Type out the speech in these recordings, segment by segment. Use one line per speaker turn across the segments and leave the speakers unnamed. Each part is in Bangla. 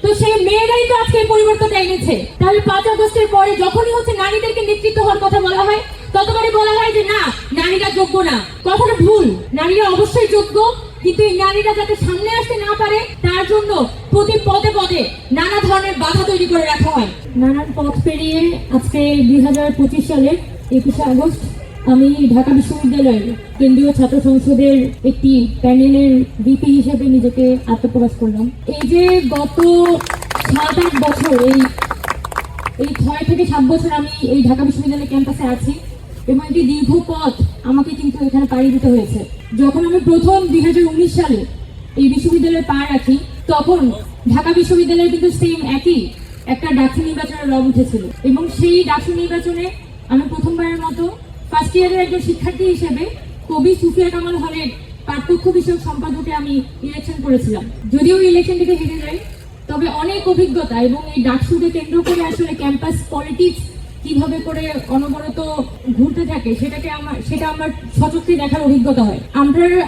তো সেই মেয়েরাই তো আজকে পরিবর্তনটা এনেছে। তাহলে 5 আগস্টের পরে যখনই হচ্ছে নারীদেরকে নেতৃত্ব হওয়ার কথা বলা হয়, ততবারই বলা হয় যে না, নারীরা যোগ্য না। কথাটা ভুল। নারীরা অবশ্যই যোগ্য, কিন্তু এই নারীরা যাতে সামনে আসতে না পারে তার জন্য প্রতি পদে পদে নানা ধরনের বাধা তৈরি করে রাখা হয়। নানান পথ পেরিয়ে আজকে 2025 সালের 21শে আগস্ট আমি ঢাকা বিশ্ববিদ্যালয়ের কেন্দ্রীয় ছাত্র সংসদের একটি প্যানেলের ভিপি হিসেবে নিজেকে আত্মপ্রকাশ করলাম। এই যে গত 7-8 বছর, এই 6 থেকে 7 বছর আমি এই ঢাকা বিশ্ববিদ্যালয় ক্যাম্পাসে আছি এবং একটি দীর্ঘ পথ আমাকে কিন্তু এখানে পাড়ি দিতে হয়েছে। যখন আমি প্রথম 2019 সালে এই বিশ্ববিদ্যালয়ে পা রাখি, তখন ঢাকা বিশ্ববিদ্যালয়ে কিন্তু সেম একই একটা ডাকসু নির্বাচনের রং উঠেছিল এবং সেই ডাকসু নির্বাচনে আমি প্রথমবারের মতো ফার্স্ট ইয়ারের একজন শিক্ষার্থী হিসেবে কবি সুফিয়া কামাল হলের পাঠ্যক্ষ বিষয়ক সম্পাদকে আমি ইলেকশন করেছিলাম। যদিও ইলেকশনটিতে হেরে যাই, তবে অনেক অভিজ্ঞতা এবং এই ডাকসুকে কেন্দ্র করে আসলে ক্যাম্পাস পলিটিক্স কিভাবে করে অনবরত ঘুরতে থাকে সেটা আমার সচক্ষে দেখার অভিজ্ঞতা হয়।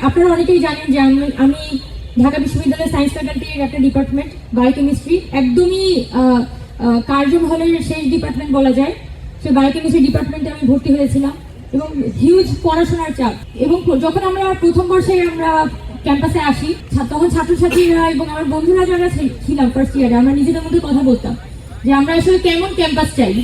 আপনারা অনেকেই জানেন যে আমি ঢাকা বিশ্ববিদ্যালয়ের সায়েন্স ফ্যাকাল্টির একটা ডিপার্টমেন্ট বায়োকেমিস্ট্রি, একদমই কার্জন হলের শেষ ডিপার্টমেন্ট বলা যায়। সে বায়োকেমিস্ট্রি ডিপার্টমেন্টে আমি ভর্তি হয়েছিলাম এবং হিউজ পড়াশোনার চাপ। এবং যখন আমরা প্রথম বর্ষে আমরা ক্যাম্পাসে আসি, তখন ছাত্রছাত্রীরা এবং আমার বন্ধুরা যারা ছিলাম ফার্স্ট ইয়ারে, আমরা নিজেদের মধ্যে কথা বলতাম যে আমরা আসলে কেমন ক্যাম্পাস চাই।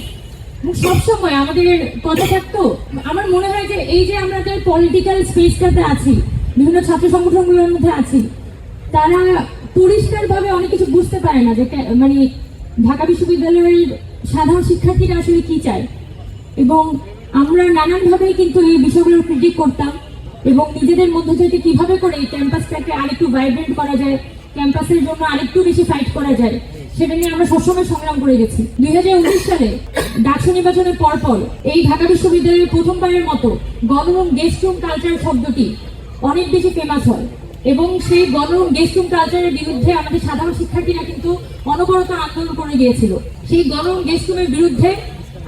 সবসময় আমাদের কথা থাকতো, আমার মনে হয় যে এই যে আমাদের পলিটিক্যাল স্পেসটাতে আছি, বিভিন্ন ছাত্র সংগঠনগুলোর মধ্যে আছি, তারা পরিষ্কারভাবে অনেক কিছু বুঝতে পারে না যে মানে ঢাকা বিশ্ববিদ্যালয়ের সাধারণ শিক্ষার্থীরা আসলে কি চায়। এবং আমরা নানানভাবেই কিন্তু এই বিষয়গুলো প্রেডিক্ট করতাম এবং নিজেদের মধ্যে থেকে কিভাবে করে এই ক্যাম্পাসটাকে আরেকটু ভাইব্রেন্ট করা যায়, ক্যাম্পাসের জন্য আরেকটু বেশি ফাইট করা যায়, সেটা নিয়ে আমরা সবসময় সংগ্রাম করে গেছি। 2019 সালে ডাকসু নির্বাচনের পরপর এই ঢাকা বিশ্ববিদ্যালয়ের প্রথমবারের মতো গণরুম গেস্ট রুম কালচার শব্দটি অনেক বেশি ফেমাস হয় এবং সেই গণরুম গেস্ট রুম কালচারের বিরুদ্ধে আমাদের সাধারণ শিক্ষার্থীরা কিন্তু অনবরত আন্দোলন করে গিয়েছিল। সেই গণরুম গেস্ট রুমের বিরুদ্ধে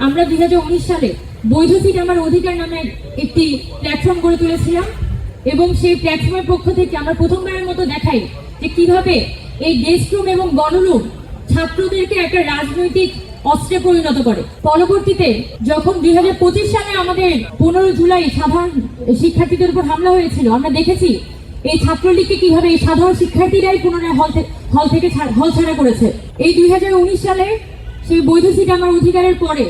আমরা 2019 সালে বৈধ সিট আমার অধিকার নামে একটি প্ল্যাটফর্ম গড়ে তুলেছিলাম এবং সেই প্ল্যাটফর্মের পক্ষ থেকে আমরা প্রথমবারের মতো দেখাই যে কিভাবে এই গেস্ট রুম এবং গণরুম ছাত্রদেরকে একটা রাজনৈতিক অস্ত্রে পরিণত করে। পরবর্তীতে যখন 2025 সালে আমাদের 15 জুলাই সাধারণ শিক্ষার্থীদের উপর হামলা হয়েছিল, আমরা দেখেছি এই ছাত্রলীগকে কিভাবে এই সাধারণ শিক্ষার্থীরাই পুনরায় হল ছাড়া করেছে। এই 2019 সালে সেই বৈধ সিট আমার অধিকারের পরে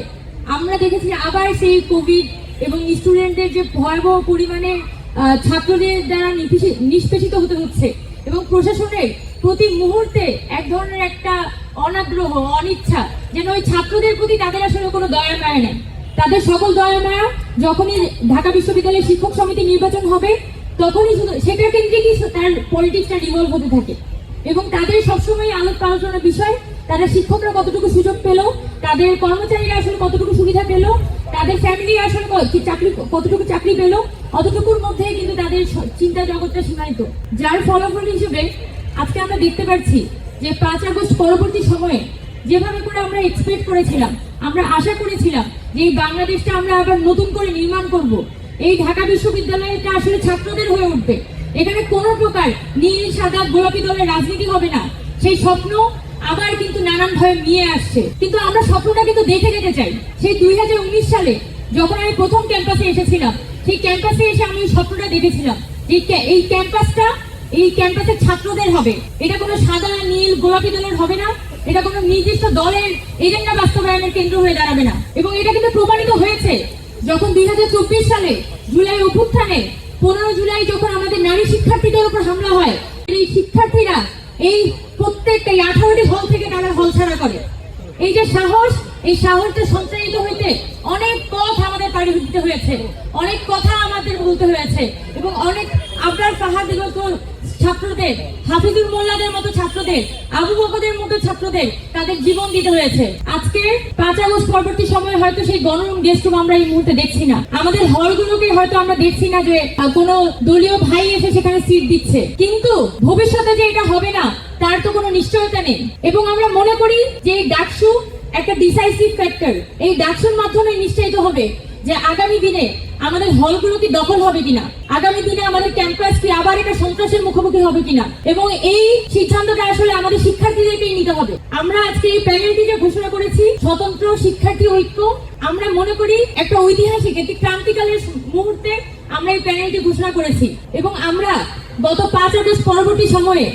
আমরা দেখেছি আবার সেই কোভিড এবং স্টুডেন্টদের যে ভয়াবহ পরিমাণে ছাত্রদের দ্বারা নিষ্পেষিত হতে হচ্ছে এবং প্রশাসনের প্রতি মুহূর্তে এক ধরনের একটা অনাগ্রহ, অনিচ্ছা, যেন ওই ছাত্রদের প্রতি তাদের আসলে কোনো দয়া মায়া নেই। তাদের সকল দয়া মায়া যখনই ঢাকা বিশ্ববিদ্যালয়ের শিক্ষক সমিতি নির্বাচন হবে তখনই শুধু সেটা কেন্দ্রিকই তার পলিটিক্সটা রিভলভ হতে থাকে এবং তাদের সবসময় আলোচনার বিষয় তারা শিক্ষকরা কতটুকু সুযোগ পেল, তাদের কর্মচারীরা আসলে কতটুকু সুবিধা পেল, তাদের ফ্যামিলি আসলে কতটুকু চাকরি পেল, অতটুকুর মধ্যে কিন্তু তাদের চিন্তা জগৎটা সীমায়িত। যার ফলাফল হিসেবে আজকে আমরা দেখতে পাচ্ছি যে 5 আগস্ট পরবর্তী সময়ে যেভাবে করে আমরা এক্সপেক্ট করেছিলাম, আমরা আশা করেছিলাম যে এই বাংলাদেশটা আমরা আবার নতুন করে নির্মাণ করব, এই ঢাকা বিশ্ববিদ্যালয়টা আসলে ছাত্রদের হয়ে উঠবে, এখানে কোনো প্রকার নীল সাদা গোলাপি দলের রাজনীতি হবে না, সেই স্বপ্ন আবার কিন্তু নানানভাবে নিয়ে আসছে। কিন্তু আমরা স্বপ্নটা কিন্তু দেখে যেতে চাই। সেই 2019 সালে যখন আমি প্রথম ক্যাম্পাসে এসেছিলাম, সেই ক্যাম্পাসে এসে আমি স্বপ্নটা দেখেছিলাম যে এই ক্যাম্পাসের ছাত্রদের হবে, এটা কোনো সাদা নীল গোলাপি দলের হবে না, এটা কোনো নির্দিষ্ট দলের এজেন্ডা বাস্তবায়নের কেন্দ্র হয়ে দাঁড়াবে না। এবং এটা কিন্তু প্রমাণিত হয়েছে যখন 2024 সালে জুলাই অভ্যুত্থানে 15 জুলাই যখন আমাদের নারী শিক্ষার্থীদের উপর হামলা হয়, এই শিক্ষার্থীরা এই প্রত্যেকটা 18টি হল থেকে তারা হল ছাড়া করে। এই যে সাহস, এই সাহসটা সঞ্চারিত হইতে অনেক পথ আমাদের পাড়ি দিতে হয়েছে, অনেক কথা আমাদের বলতে হয়েছে এবং অনেক আবরার ফাহাদের মতো ছাত্রদের, হাফিজুল মোল্লাদের মতো ছাত্রদের, আবু বকরের মতো ছাত্রদের তাদের জীবন দিতে হয়েছে। আজকে 5 আগস্ট পরবর্তী সময়ে হয়তো সেই গণরুম গেস্ট রুম আমরা এই মুহূর্তে দেখছি না, আমাদের হলগুলোকে হয়তো আমরা দেখছি না যে কোনো দলীয় ভাই এসে সেখানে সিট দিচ্ছে, কিন্তু ভবিষ্যতে যে এটা হবে না তার তো কোনো নিশ্চয়তা নেই। এবং আমরা মনে করি যে এই ডাকসু একটা ডিসাইসিভ ফ্যাক্টর, এই ডাকসুর মাধ্যমে নিশ্চিত হবে যে আগামী দিনে আমাদের হলগুলো কি দখল হবে কিনা, আগামী দিনে আমাদের ক্যাম্পাস কি আবার একটা সন্ত্রাসের মুখোমুখি হবে কিনা, এবং এই সিদ্ধান্তটা আসলে আমাদের শিক্ষার্থীদেরকেই নিতে হবে। আমরা আজকে এই প্যানেলটি যে ঘোষণা করেছি স্বতন্ত্র শিক্ষার্থী ঐক্য, আমরা মনে করি একটা ঐতিহাসিক একটি ক্রান্তিকালের মুহূর্তে আমরা এই প্যানেলটি ঘোষণা করেছি। এবং আমরা গত 5 আগস্ট পরবর্তী সময়ে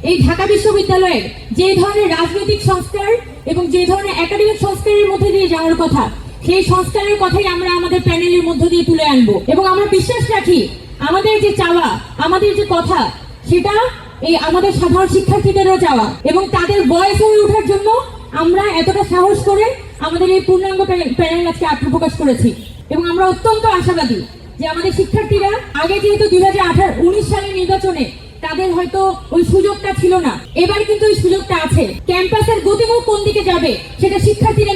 এই ঢাকা বিশ্ববিদ্যালয়ের যে ধরনের রাজনৈতিক সংস্কার এবং যে ধরনের একাডেমিক সংস্কারের মধ্যে দিয়ে যাওয়ার কথা, সেই সংস্কারের কথাই আমরা আমাদের প্যানেলের মধ্য দিয়ে তুলে আনবো। এবং আমরা বিশ্বাস রাখি আমাদের যে চাওয়া, আমাদের যে কথা, সেটা এই আমাদের সাধারণ শিক্ষার্থীদেরও চাওয়া, এবং তাদের ভয়েস হয়ে ওঠার জন্য আমরা এতটা সাহস করে আমাদের এই পূর্ণাঙ্গ প্যানেল আজকে আত্মপ্রকাশ করেছি। এবং আমরা অত্যন্ত আশাবাদী যে আমাদের শিক্ষার্থীরা আগে যেহেতু 2019 সালের নির্বাচনে তাদের হয়তো ওই সুযোগটা ছিল না, এবার কিন্তু ওই সুযোগটা আছে। ক্যাম্পাসের গতিমুখ কোন দিকে যাবে সেটা শিক্ষার্থীরা